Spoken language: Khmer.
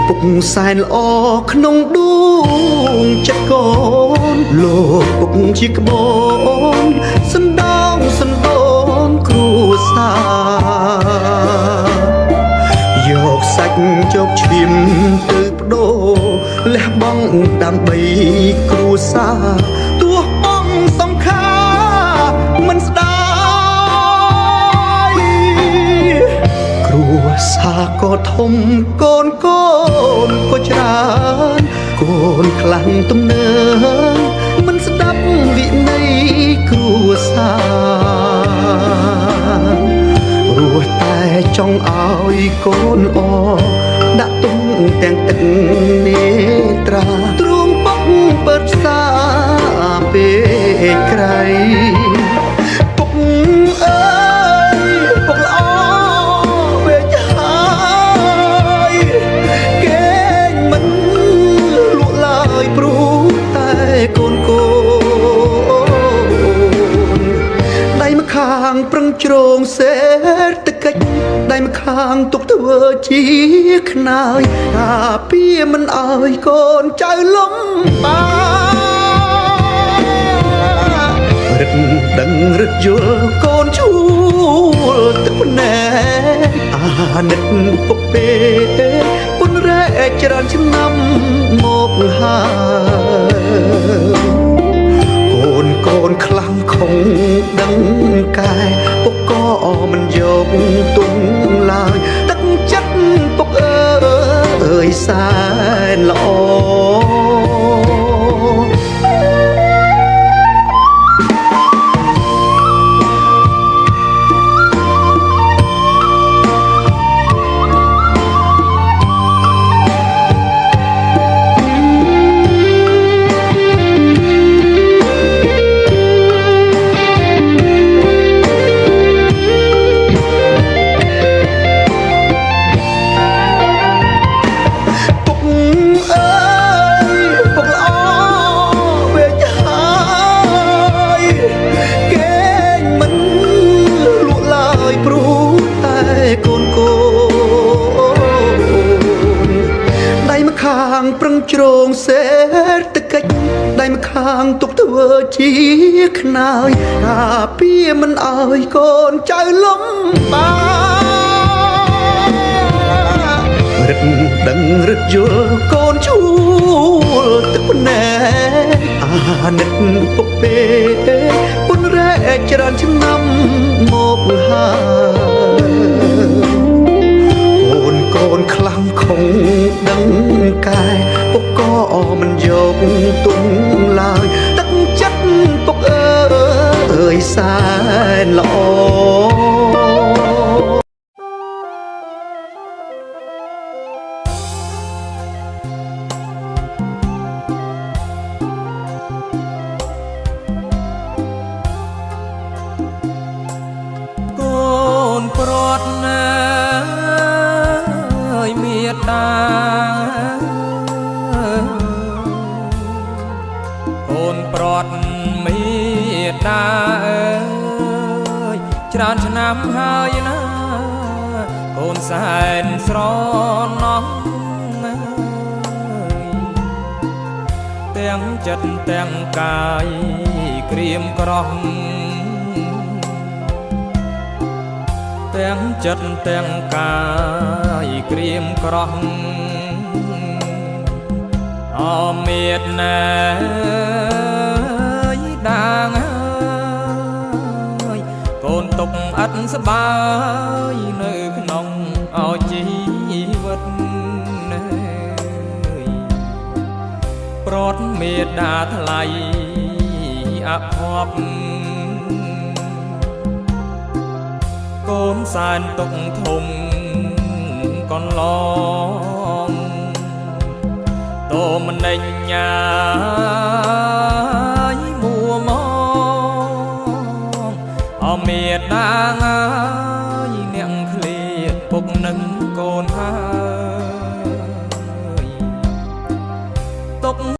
ពុកសែនល្អក្នុងដួងចិត្តកូនលោកពុកជាក្បូនសណ្ដោងសណ្ដូនគ្រួសារយកសាច់ជោគឈាមទៅបដូរលះបង់ដើម្បីគ្រួសារទោះបងសំខាមិនស្ដាយគ្រួសារក៏ធំកូនក៏ច្រើនកូនខ្លាំងទំនើងមិនស្ដាប់វិន័យគ្រួសាររស់តែចង់ឲ្យកូនអដាក់ទុំទាំងទឹកនេត្រាទ្រូងបុកបិទផ្សារពេលក្រៃពុកអើយពុកល្អពេលហើយគេមិនលក់ឡើយព្រោះតែកូនកូនដៃម្ខាងប្រឹងជ្រងសេដ្ឋកិច្ចដៃម្ខាងទុកធ្វើជាខ្នើយការពារមិនឲ្យកូនចៅលំបាករឹតដឹងរឹតយល់កូនជួលទឹកភ្នែកអាណិតពុកពេពុនរែកច្រើនឆ្នាំមកហើយកូនខ្លាំងខំដឹងកែពុកក៏មិនយកទុំឡើយទឹកចិត្តពុកអើយសែនល្អប្រឹងជ្រងសេដ្ឋកិច្ចដៃម្ខាងទុកធ្វើជាខ្នើយការពារមិនឲ្យកូនចៅលំបាករឹតដឹងរឹតយល់កូនជួលទឹកភ្នែកអាណិតពុកពេពុនរែកច្រើនឆ្នាំមកហើយកូនខ្លាំងខំដឹងកែពុកក៏មិនយកទុំឡើយទឹកចិត្តពុកអើយសែនល្អកូនប្រត់ណាមេត្តាអូនប្រត់មេត្តាអើយច្រើនឆ្នាំហើយណាអូនសែនស្រណោះទាំងចិត្តទាំងកាយក្រៀមក្រំទាំងចិត្តទាំងកាយក្រៀមក្រំអមេតណាយដាងហើយកូនទុកអត់សបាយនៅក្នុងអោជីវិតប្រត់មេត្តាថ្លៃអភ័ព្វកូនសែនទុកធំកន្លងតោមនិញ្ញាយមួមកអមេត្តាងាយអ្នកឃ្លាពុកនឹងកូនហា